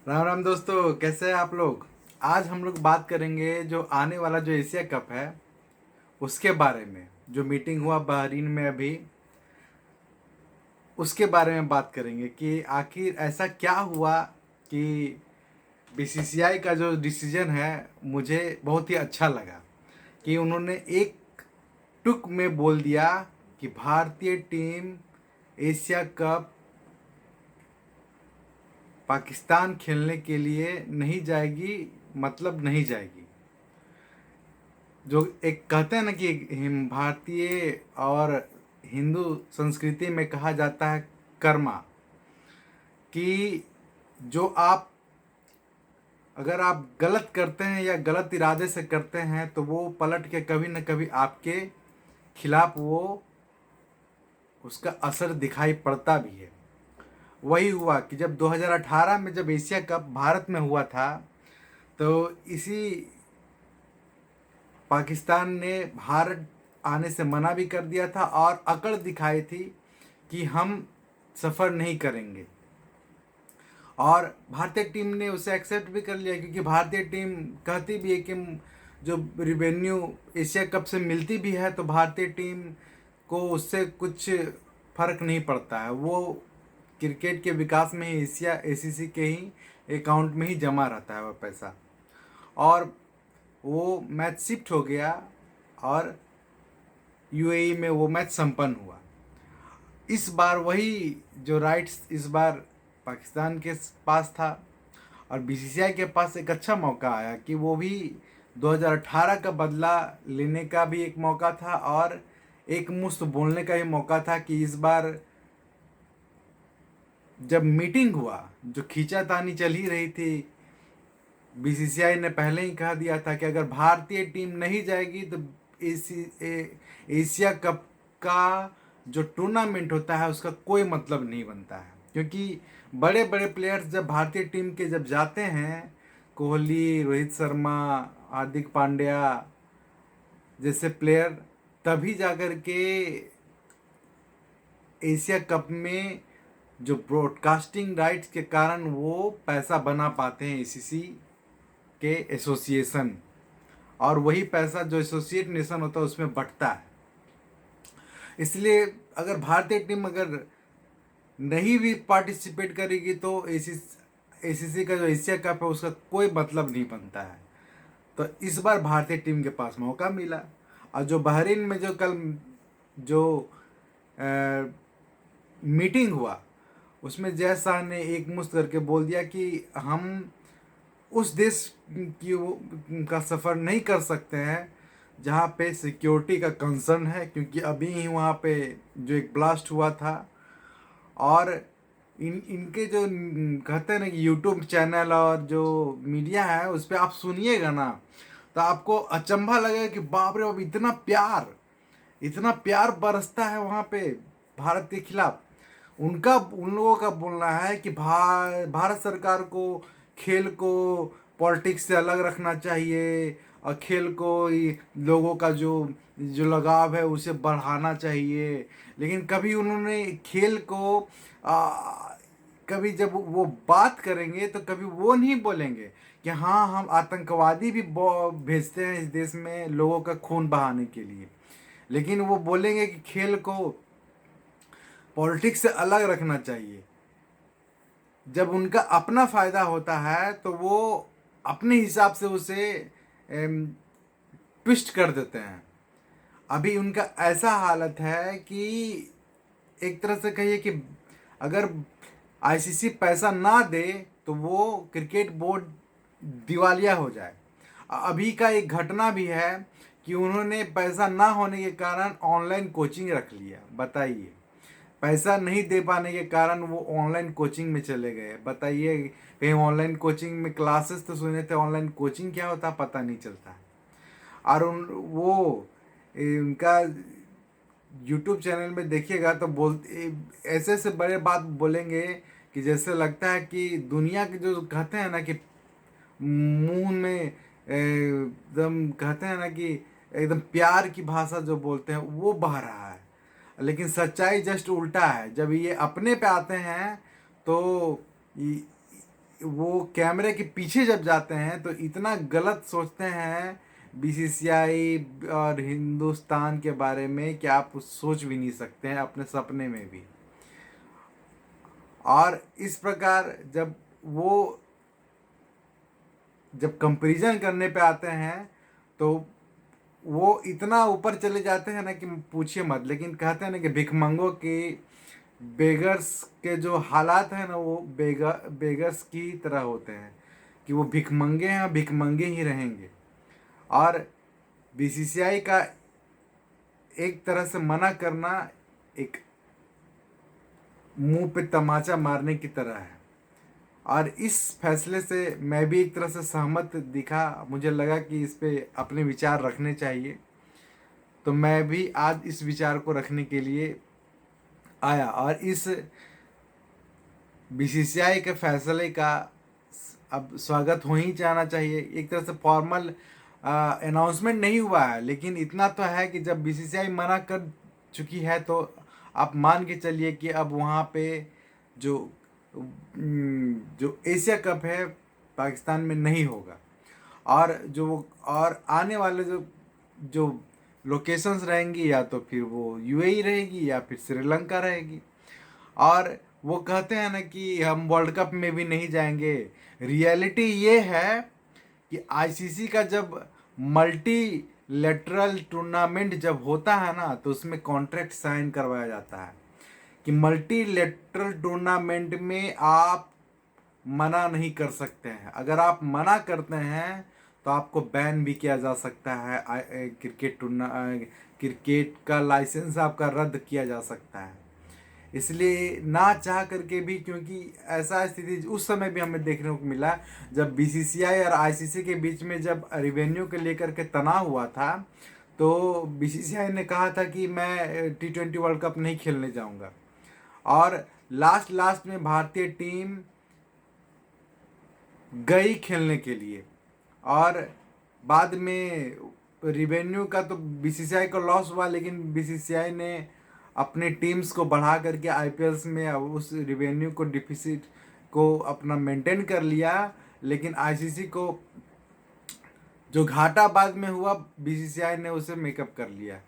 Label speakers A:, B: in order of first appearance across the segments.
A: राम राम दोस्तों, कैसे हैं आप लोग। आज हम लोग बात करेंगे जो आने वाला जो एशिया कप है उसके बारे में। जो मीटिंग हुआ बहरीन में अभी, उसके बारे में बात करेंगे कि आखिर ऐसा क्या हुआ कि बीसीसीआई का जो डिसीजन है मुझे बहुत ही अच्छा लगा कि उन्होंने एक टुक में बोल दिया कि भारतीय टीम एशिया कप पाकिस्तान खेलने के लिए नहीं जाएगी, मतलब नहीं जाएगी। जो एक कहते हैं ना कि भारतीय और हिंदू संस्कृति में कहा जाता है कर्मा, कि जो आप अगर आप गलत करते हैं या गलत इरादे से करते हैं तो वो पलट के कभी न कभी आपके खिलाफ वो उसका असर दिखाई पड़ता भी है। वही हुआ कि जब 2018 में जब एशिया कप भारत में हुआ था, तो इसी पाकिस्तान ने भारत आने से मना भी कर दिया था और अकड़ दिखाई थी कि हम सफ़र नहीं करेंगे। और भारतीय टीम ने उसे एक्सेप्ट भी कर लिया, क्योंकि भारतीय टीम कहती भी है कि जो रिवेन्यू एशिया कप से मिलती भी है तो भारतीय टीम को उससे कुछ फर्क नहीं पड़ता है। वो क्रिकेट के विकास में ही एशिया एसीसी के ही अकाउंट में ही जमा रहता है वो पैसा। और वो मैच शिफ्ट हो गया और यूएई में वो मैच संपन्न हुआ। इस बार वही जो राइट्स इस बार पाकिस्तान के पास था, और बीसीसीआई के पास एक अच्छा मौका आया कि वो भी 2018 का बदला लेने का भी एक मौका था और एक मुश्त बोलने का भी मौका था कि इस बार जब मीटिंग हुआ, जो खींचातानी चल ही रही थी, बीसीसीआई ने पहले ही कह दिया था कि अगर भारतीय टीम नहीं जाएगी तो एशिया कप का जो टूर्नामेंट होता है उसका कोई मतलब नहीं बनता है। क्योंकि बड़े बड़े प्लेयर्स जब भारतीय टीम के जब जाते हैं, कोहली, रोहित शर्मा, हार्दिक पांड्या जैसे प्लेयर, तभी जाकर के एशिया कप में जो ब्रॉडकास्टिंग राइट्स के कारण वो पैसा बना पाते हैं एसीसी के एसोसिएशन, और वही पैसा जो एसोसिएट नेशन होता है उसमें बंटता है। इसलिए अगर भारतीय टीम अगर नहीं भी पार्टिसिपेट करेगी तो एसीसी का जो एशिया कप है उसका कोई मतलब नहीं बनता है। तो इस बार भारतीय टीम के पास मौका मिला। और जो बहरीन में जो कल जो मीटिंग हुआ उसमें जय शाह ने एक मुश्त करके बोल दिया कि हम उस देश का सफ़र नहीं कर सकते हैं जहाँ पे सिक्योरिटी का कंसर्न है, क्योंकि अभी ही वहाँ पे जो एक ब्लास्ट हुआ था। और इनके जो कहते हैं ना कि यूट्यूब चैनल और जो मीडिया है उस पर आप सुनिएगा ना तो आपको अचंभा लगेगा कि बाप रे बाप, इतना प्यार बरसता है वहाँ पे भारत के खिलाफ। उन लोगों का बोलना है कि भारत सरकार को खेल को पॉलिटिक्स से अलग रखना चाहिए और खेल को लोगों का जो जो लगाव है उसे बढ़ाना चाहिए। लेकिन कभी उन्होंने खेल को कभी जब वो बात करेंगे तो कभी वो नहीं बोलेंगे कि हाँ, हम आतंकवादी भी भेजते हैं इस देश में लोगों का खून बहाने के लिए। लेकिन वो बोलेंगे कि खेल को पॉलिटिक्स से अलग रखना चाहिए। जब उनका अपना फ़ायदा होता है तो वो अपने हिसाब से उसे ट्विस्ट कर देते हैं। अभी उनका ऐसा हालत है कि एक तरह से कहिए कि अगर आईसीसी पैसा ना दे तो वो क्रिकेट बोर्ड दिवालिया हो जाए। अभी का एक घटना भी है कि उन्होंने पैसा ना होने के कारण ऑनलाइन कोचिंग रख लिया। बताइए, पैसा नहीं दे पाने के कारण वो ऑनलाइन कोचिंग में चले गए। बताइए, कहीं ऑनलाइन कोचिंग में क्लासेस तो सुने थे, ऑनलाइन कोचिंग क्या होता पता नहीं चलता है। और उनका यूट्यूब चैनल में देखिएगा तो बोलते ऐसे ऐसे बड़े बात बोलेंगे कि जैसे लगता है कि दुनिया के जो कहते हैं ना कि मुंह में एकदम कहते हैं ना कि एकदम प्यार की भाषा जो बोलते हैं वो बह रहा है। लेकिन सच्चाई जस्ट उल्टा है। जब ये अपने पे आते हैं तो वो कैमरे के पीछे जब जाते हैं तो इतना गलत सोचते हैं बीसीसीआई और हिंदुस्तान के बारे में कि आप सोच भी नहीं सकते हैं अपने सपने में भी। और इस प्रकार वो जब कंपैरिजन करने पे आते हैं तो वो इतना ऊपर चले जाते हैं ना कि पूछिए मत। लेकिन कहते हैं ना कि भिखमंगों की, बेगर्स के जो हालात हैं ना वो बेगर्स की तरह होते हैं कि वो भिखमंगे हैं, भिखमंगे ही रहेंगे। और बीसीसीआई का एक तरह से मना करना एक मुंह पे तमाचा मारने की तरह है। और इस फैसले से मैं भी एक तरह से सहमत दिखा, मुझे लगा कि इस पे अपने विचार रखने चाहिए। तो मैं भी आज इस विचार को रखने के लिए आया और इस बीसीसीआई के फैसले का अब स्वागत हो ही जाना चाहिए। एक तरह से फॉर्मल अनाउंसमेंट नहीं हुआ है, लेकिन इतना तो है कि जब बीसीसीआई मना कर चुकी है तो आप मान के चलिए कि अब वहाँ पे जो जो एशिया कप है पाकिस्तान में नहीं होगा। और आने वाले जो जो लोकेशंस रहेंगी या तो फिर वो यूएई रहेगी या फिर श्रीलंका रहेगी। और वो कहते हैं ना कि हम वर्ल्ड कप में भी नहीं जाएंगे। रियलिटी ये है कि आईसीसी का जब मल्टी लेटरल टूर्नामेंट जब होता है ना तो उसमें कॉन्ट्रैक्ट साइन करवाया जाता है कि मल्टी लेटरल टूर्नामेंट में आप मना नहीं कर सकते हैं। अगर आप मना करते हैं तो आपको बैन भी किया जा सकता है। क्रिकेट का लाइसेंस आपका रद्द किया जा सकता है। इसलिए ना चाह करके भी, क्योंकि ऐसा स्थिति उस समय भी हमें देखने को मिला जब बीसीसीआई और आईसीसी के बीच में जब रेवेन्यू के लेकर के तनाव हुआ था तो बीसीसीआई ने कहा था कि मैं T20 वर्ल्ड कप नहीं खेलने जाऊंगा। और लास्ट में भारतीय टीम गई खेलने के लिए और बाद में रिवेन्यू का तो बीसीसीआई को लॉस हुआ, लेकिन बीसीसीआई ने अपने टीम्स को बढ़ा करके आईपीएल्स में उस रिवेन्यू को डिफिसिट को अपना मेंटेन कर लिया। लेकिन आईसीसी को जो घाटा बाद में हुआ बीसीसीआई ने उसे मेकअप कर लिया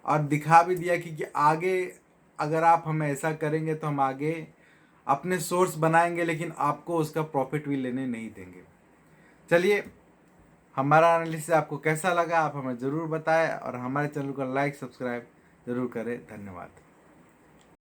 A: और दिखा भी दिया कि आगे अगर आप हम ऐसा करेंगे तो हम आगे अपने सोर्स बनाएंगे लेकिन आपको उसका प्रॉफिट भी लेने नहीं देंगे। चलिए, हमारा एनालिसिस आपको कैसा लगा आप हमें ज़रूर बताएं और हमारे चैनल को लाइक सब्सक्राइब ज़रूर करें। धन्यवाद।